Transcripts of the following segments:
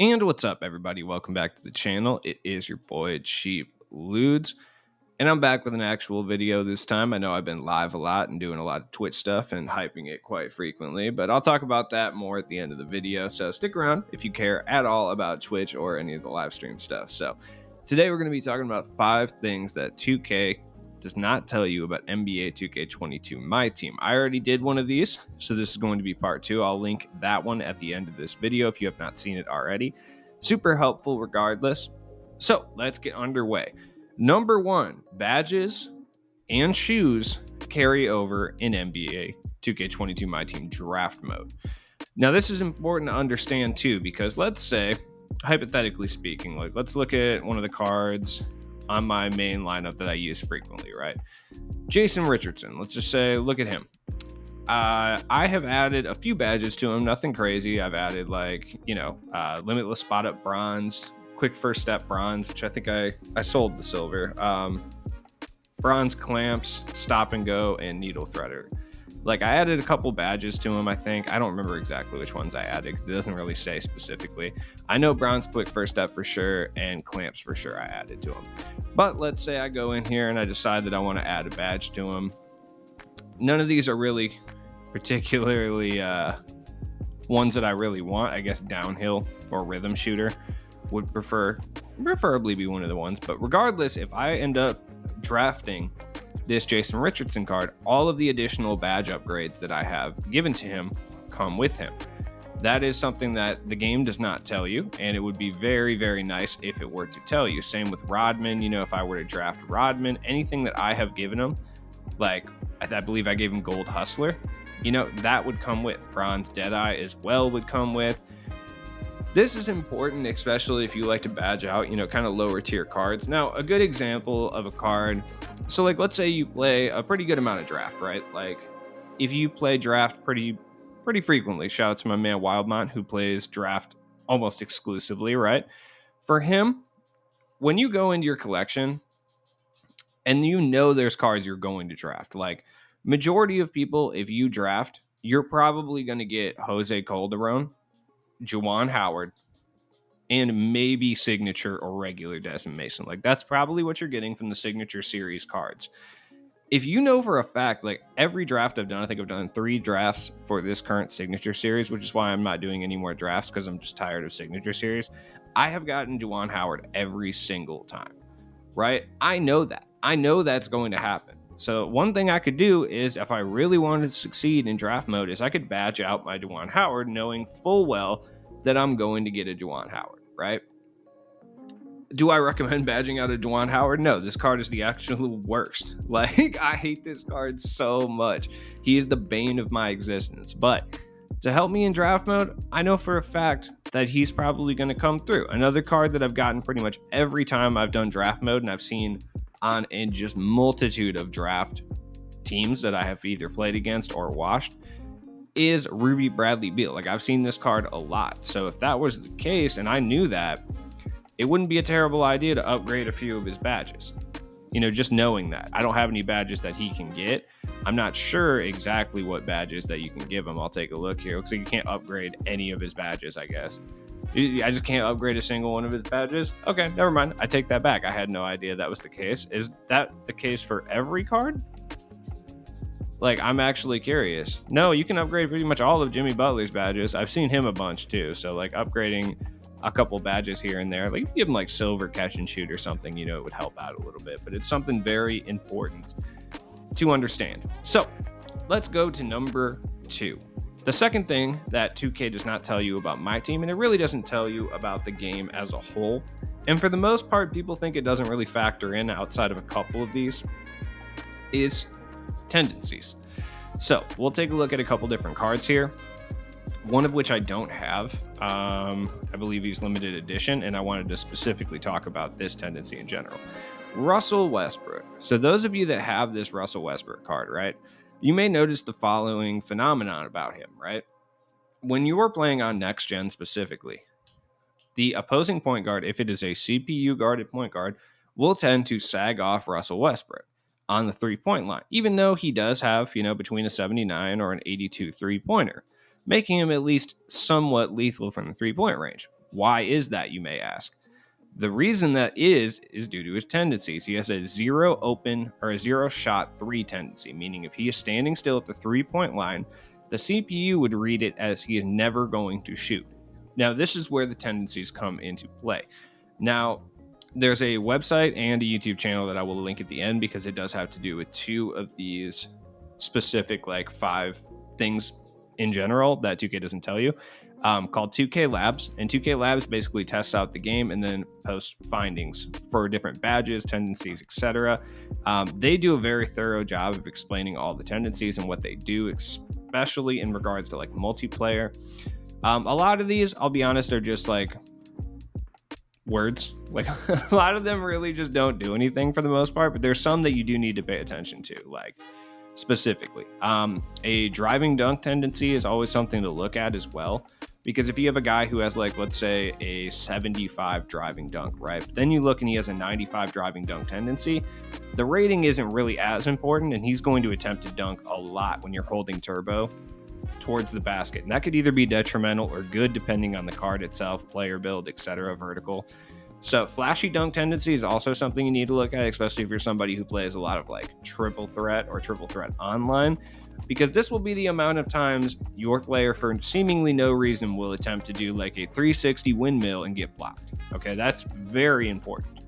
And what's up, everybody? Welcome back to the channel. It is your boy Cheap Ludes, and I'm back with an actual video this time. I know I've been live a lot and doing a lot of Twitch stuff and hyping it quite frequently, but I'll talk about that more at the end of the video. So stick around if you care at all about Twitch or any of the live stream stuff. So today we're going to be talking about 5 things that 2K does not tell you about NBA 2K22 My Team. I already did one of these, so this is going to be part 2. I'll link that one at the end of this video if you have not seen it already. Super helpful regardless. So let's get underway. Number 1, badges and shoes carry over in NBA 2K22 My Team draft mode. Now this is important to understand too, because let's say, hypothetically speaking, like let's look at one of the cards on my main lineup that I use frequently, right? Jason Richardson, let's just say, look at him. I have added a few badges to him, nothing crazy. I've added limitless spot up bronze, quick first step bronze, which I think I sold the silver, bronze clamps, stop and go, and needle threader. Like I added a couple badges to him, I think. I don't remember exactly which ones I added because it doesn't really say specifically. I know bronze quick first step for sure and clamps for sure I added to him. But let's say I go in here and I decide that I want to add a badge to him. None of these are really particularly ones that I really want. I guess downhill or rhythm shooter would preferably be one of the ones. But regardless, if I end up drafting this Jason Richardson card, all of the additional badge upgrades that I have given to him come with him. That is something that the game does not tell you, and it would be very, very nice if it were to tell you. Same with Rodman. You know, if I were to draft Rodman, anything that I have given him, like I believe I gave him Gold Hustler, you know, that would come with. Bronze Deadeye as well would come with. This is important, especially if you like to badge out, you know, kind of lower tier cards. Now, a good example of a card, so like let's say you play a pretty good amount of draft, right? Like if you play draft pretty frequently, shout out to my man Wildmont who plays draft almost exclusively, right? For him, when you go into your collection and you know there's cards you're going to draft, like majority of people, if you draft, you're probably going to get Jose Calderon, Juwan Howard, and maybe signature or regular Desmond Mason. Like that's probably what you're getting from the signature series cards. If you know for a fact, like every draft I've done, I think I've done 3 drafts for this current signature series, which is why I'm not doing any more drafts because I'm just tired of signature series. I have gotten Juwan Howard every single time, right? I know that. I know that's going to happen. So one thing I could do is, if I really wanted to succeed in draft mode, is I could badge out my Juwan Howard knowing full well that I'm going to get a Juwan Howard, right? Do I recommend badging out a Juwan Howard? No, this card is the actual worst. Like, I hate this card so much. He is the bane of my existence. But to help me in draft mode, I know for a fact that he's probably going to come through. Another card that I've gotten pretty much every time I've done draft mode, and I've seen on a just multitude of draft teams that I have either played against or watched, is Ruby Bradley Beal. Like, I've seen this card a lot. So if that was the case and I knew that, it wouldn't be a terrible idea to upgrade a few of his badges. You know, just knowing that. I don't have any badges that he can get. I'm not sure exactly what badges that you can give him. I'll take a look here. Looks like you can't upgrade any of his badges, I guess. I just can't upgrade a single one of his badges. Okay, never mind. I take that back. I had no idea that was the case. Is that the case for every card? Like, I'm actually curious. No, you can upgrade pretty much all of Jimmy Butler's badges. I've seen him a bunch too. So like upgrading a couple badges here and there, like give him like silver catch and shoot or something, you know, it would help out a little bit, but it's something very important to understand. So let's go to number 2. The second thing that 2K does not tell you about My Team, and it really doesn't tell you about the game as a whole, and for the most part, people think it doesn't really factor in outside of a couple of these, is tendencies. So we'll take a look at a couple different cards here. One of which I don't have. I believe he's limited edition, and I wanted to specifically talk about this tendency in general. Russell Westbrook. So those of you that have this Russell Westbrook card, right, you may notice the following phenomenon about him, right? When you are playing on next gen specifically, the opposing point guard, if it is a CPU guarded point guard, will tend to sag off Russell Westbrook on the 3-point line, even though he does have, you know, between a 79 or an 82 3-pointer, making him at least somewhat lethal from the 3-point range. Why is that, you may ask? The reason that is due to his tendencies. He has a zero open or a zero shot three tendency, meaning if he is standing still at the 3 point line, the CPU would read it as he is never going to shoot. Now, this is where the tendencies come into play. Now, there's a website and a YouTube channel that I will link at the end because it does have to do with two of these specific, like 5 things in general that 2K doesn't tell you, called 2K Labs. And 2K Labs basically tests out the game and then posts findings for different badges, tendencies, etc. They do a very thorough job of explaining all the tendencies and what they do, especially in regards to like multiplayer. A lot of these, I'll be honest, are just like words. Like a lot of them really just don't do anything for the most part, but there's some that you do need to pay attention to, like specifically. A driving dunk tendency is always something to look at as well, because if you have a guy who has, like, let's say a 75 driving dunk, right? But then you look and he has a 95 driving dunk tendency, the rating isn't really as important, and he's going to attempt to dunk a lot when you're holding turbo towards the basket. And that could either be detrimental or good depending on the card itself, player build, etc., vertical. So flashy dunk tendency is also something you need to look at, especially if you're somebody who plays a lot of like triple threat or triple threat online, because this will be the amount of times your player, for seemingly no reason, will attempt to do like a 360 windmill and get blocked. Okay, that's very important.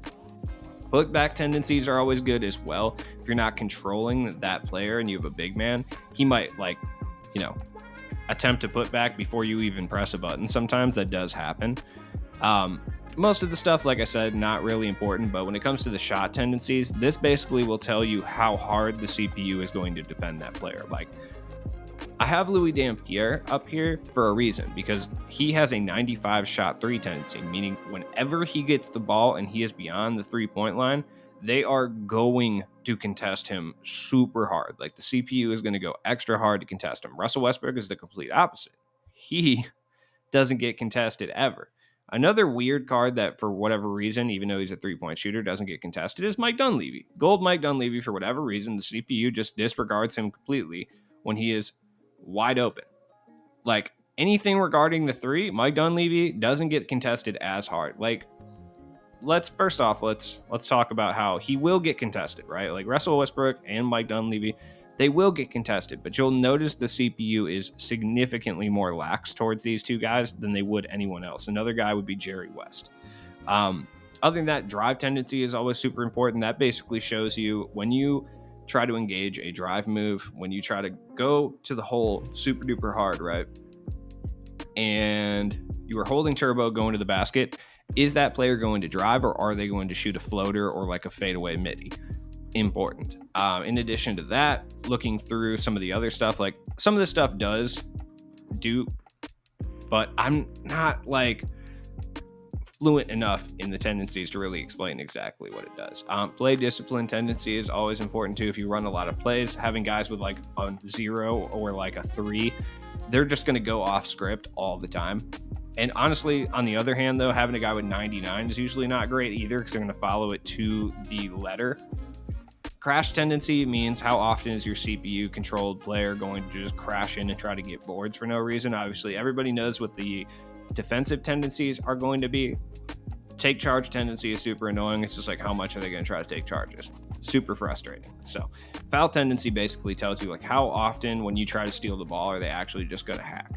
Put back tendencies are always good as well. If you're not controlling that player and you have a big man, he might, like, you know, attempt to put back before you even press a button. Sometimes that does happen. Most of the stuff, like I said, not really important, but when it comes to the shot tendencies, this basically will tell you how hard the CPU is going to defend that player. Like, I have Louis Dampier up here for a reason, because he has a 95 shot three tendency, meaning whenever he gets the ball and he is beyond the 3 point line, they are going to contest him super hard. Like, the CPU is going to go extra hard to contest him. Russell Westbrook is the complete opposite. He doesn't get contested ever. Another weird card that, for whatever reason, even though he's a 3 point shooter, doesn't get contested is Mike Dunleavy. Gold Mike Dunleavy, for whatever reason, the CPU just disregards him completely when he is wide open. Like, anything regarding the three, Mike Dunleavy doesn't get contested as hard. Like, let's talk about how he will get contested, right? Like, Russell Westbrook and Mike Dunleavy, they will get contested, but you'll notice the CPU is significantly more lax towards these two guys than they would anyone else. Another guy would be Jerry West. Other than that, drive tendency is always super important. That basically shows you when you try to engage a drive move, when you try to go to the hole super duper hard, right? And you are holding turbo going to the basket, is that player going to drive, or are they going to shoot a floater or like a fadeaway midi? Important. In addition to that, looking through some of the other stuff, like some of this stuff does do, but I'm not like fluent enough in the tendencies to really explain exactly what it does. Play discipline tendency is always important too. If you run a lot of plays, having guys with like a 0 or like a 3, they're just going to go off script all the time. And honestly, on the other hand, though, having a guy with 99 is usually not great either, because they're going to follow it to the letter. Crash tendency means how often is your CPU controlled player going to just crash in and try to get boards for no reason. Obviously, everybody knows what the defensive tendencies are going to be. Take charge tendency is super annoying. It's just like, how much are they going to try to take charges? Super frustrating. So foul tendency basically tells you like how often when you try to steal the ball are they actually just going to hack.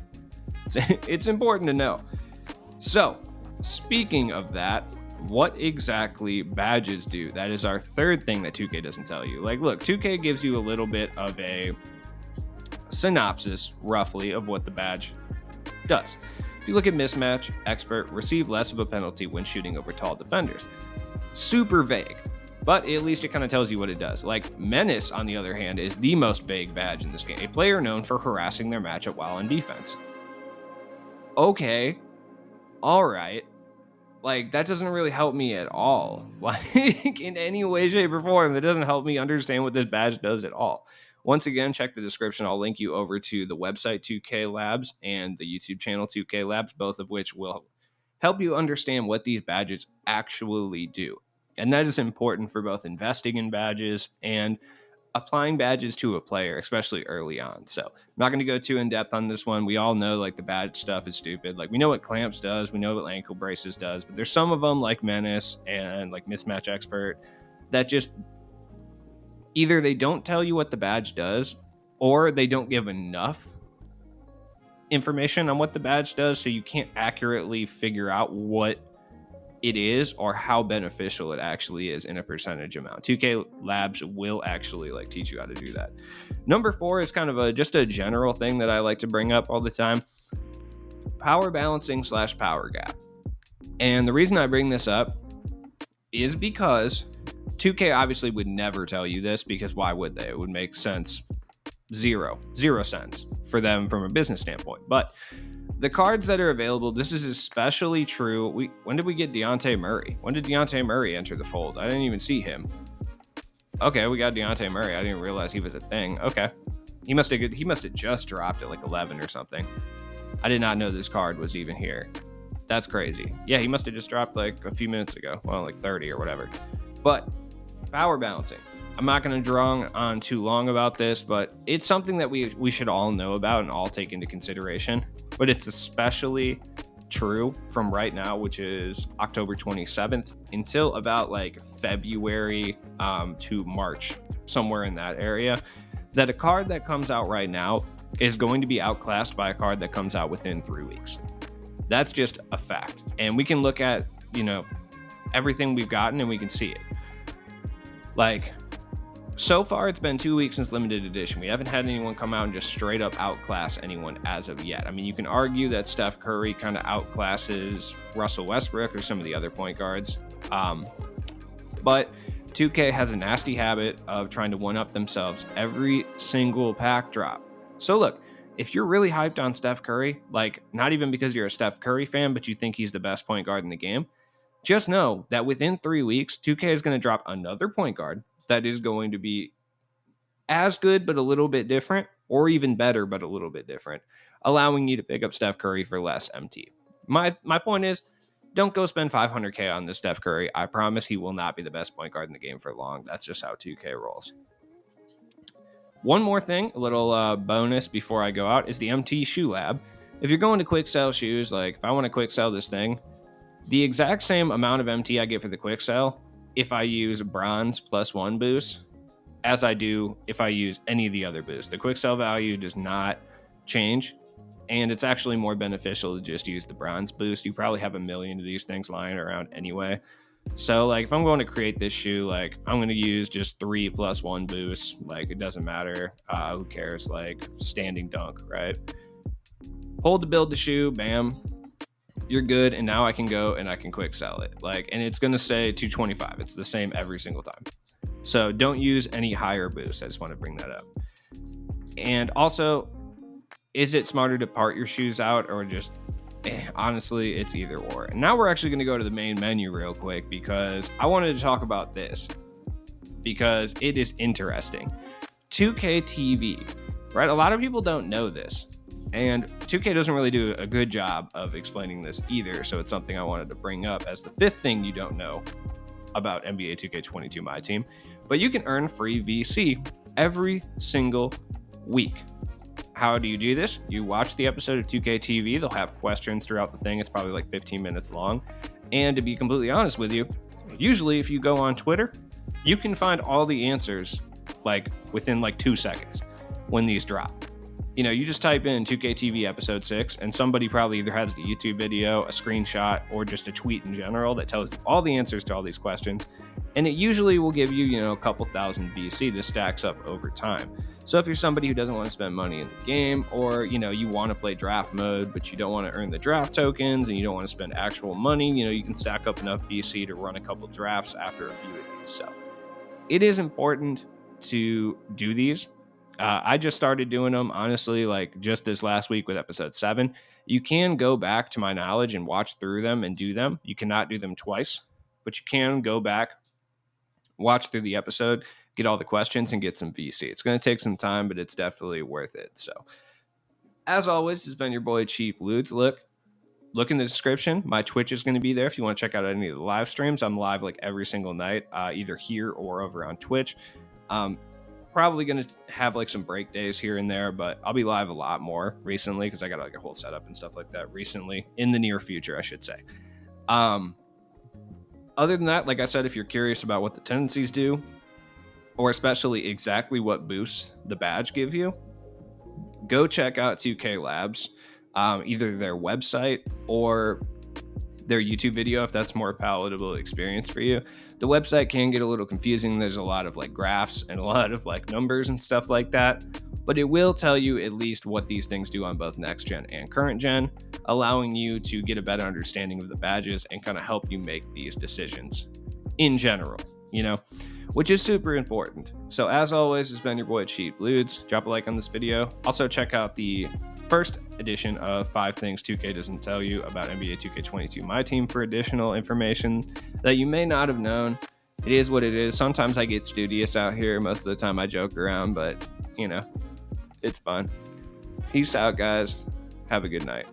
It's important to know. So speaking of that, what exactly badges do? That is our third thing that 2K doesn't tell you. Like, look, 2K gives you a little bit of a synopsis, roughly, of what the badge does. If you look at mismatch, expert, receive less of a penalty when shooting over tall defenders. Super vague, but at least it kind of tells you what it does. Like, menace, on the other hand, is the most vague badge in this game. A player known for harassing their matchup while on defense. Okay, all right. Like, that doesn't really help me at all. Like, in any way, shape, or form, that doesn't help me understand what this badge does at all. Once again, check the description. I'll link you over to the website 2K Labs and the YouTube channel 2K Labs, both of which will help you understand what these badges actually do. And that is important for both investing in badges and applying badges to a player, especially early on. So I'm not going to go too in depth on this one. We all know like the badge stuff is stupid. Like we know what clamps does, we know what ankle braces does, but there's some of them like Menace and like Mismatch Expert that just either they don't tell you what the badge does or they don't give enough information on what the badge does, so you can't accurately figure out what it is or how beneficial it actually is in a percentage amount. 2K Labs will actually like teach you how to do that. Number 4 is kind of just a general thing that I like to bring up all the time. Power balancing / power gap. And the reason I bring this up is because 2K obviously would never tell you this, because why would they? It would make sense. Zero sense for them from a business standpoint. But the cards that are available, this is especially true. When did we get Deontay Murray? When did Deontay Murray enter the fold? I didn't even see him. Okay, we got Deontay Murray. I didn't realize he was a thing. Okay. He must have just dropped at like 11 or something. I did not know this card was even here. That's crazy. Yeah, he must have just dropped like a few minutes ago. Well, like 30 or whatever. But power balancing. I'm not going to draw on too long about this, but it's something that we should all know about and all take into consideration. But it's especially true from right now, which is October 27th, until about like February to March, somewhere in that area, that a card that comes out right now is going to be outclassed by a card that comes out within 3 weeks. That's just a fact. And we can look at, everything we've gotten and we can see it. Like, so far, it's been 2 weeks since limited edition. We haven't had anyone come out and just straight up outclass anyone as of yet. I mean, you can argue that Steph Curry kind of outclasses Russell Westbrook or some of the other point guards. But 2K has a nasty habit of trying to one-up themselves every single pack drop. So look, if you're really hyped on Steph Curry, like not even because you're a Steph Curry fan, but you think he's the best point guard in the game, just know that within 3 weeks, 2K is going to drop another point guard that is going to be as good but a little bit different, or even better but a little bit different, allowing you to pick up Steph Curry for less MT. My point is, don't go spend 500K on this Steph Curry. I promise he will not be the best point guard in the game for long. That's just how 2K rolls. One more thing, a little bonus before I go out, is the MT Shoe Lab. If you're going to quick sell shoes, like if I want to quick sell this thing, the exact same amount of MT I get for the quick sell if I use bronze +1 boost as I do if I use any of the other boosts. The quick sell value does not change, and it's actually more beneficial to just use the bronze boost. You probably have a million of these things lying around anyway. So like if I'm going to create this shoe, like I'm going to use just 3 +1 boosts. Like it doesn't matter. Who cares? Like standing dunk, right? Hold to build the shoe, bam. You're good, and now I can go and I can quick sell it. Like, and it's gonna say 225. It's the same every single time. So don't use any higher boost. I just want to bring that up. And also, is it smarter to part your shoes out or just honestly, it's either or. And now we're actually going to go to the main menu real quick because I wanted to talk about this because it is interesting. 2K TV, right? A lot of people don't know this. And 2K doesn't really do a good job of explaining this either. So it's something I wanted to bring up as the fifth thing you don't know about NBA 2K22 My Team. But you can earn free VC every single week. How do you do this? You watch the episode of 2K TV. They'll have questions throughout the thing. It's probably like 15 minutes long. And to be completely honest with you, usually if you go on Twitter, you can find all the answers like within like 2 seconds when these drop. You know, you just type in 2K TV episode 6 and somebody probably either has a YouTube video, a screenshot, or just a tweet in general that tells you all the answers to all these questions. And it usually will give you, a couple thousand VC. This stacks up over time. So if you're somebody who doesn't want to spend money in the game, or, you want to play draft mode, but you don't want to earn the draft tokens and you don't want to spend actual money, you can stack up enough VC to run a couple drafts after a few of these. So it is important to do these. I just started doing them, honestly, like just this last week with episode 7. You can go back to my knowledge and watch through them and do them. You cannot do them twice, but you can go back, watch through the episode, get all the questions, and get some VC. It's going to take some time, but it's definitely worth it. So, as always, it's been your boy Cheap Ludes. Look in the description. My Twitch is going to be there if you want to check out any of the live streams. I'm live like every single night, either here or over on Twitch. probably going to have like some break days here and there, but I'll be live a lot more recently because I got like a whole setup and stuff like that recently, in the near future, I should say. Other than that, like I said, if you're curious about what the tendencies do, or especially exactly what boosts the badge give you, go check out 2K Labs, either their website or their YouTube video if that's more palatable experience for you. The website can get a little confusing. There's a lot of like graphs and a lot of like numbers and stuff like that, but it will tell you at least what these things do on both next gen and current gen, allowing you to get a better understanding of the badges and kind of help you make these decisions in general, you know, which is super important. So as always, it's been your boy Cheap Ludes. Drop a like on this video. Also check out the first edition of 5 Things 2K Doesn't Tell You About NBA 2K22 My Team for additional information that you may not have known. It is what it is. Sometimes I get studious out here. Most of the time I joke around, but, you know, it's fun. Peace out, guys. Have a good night.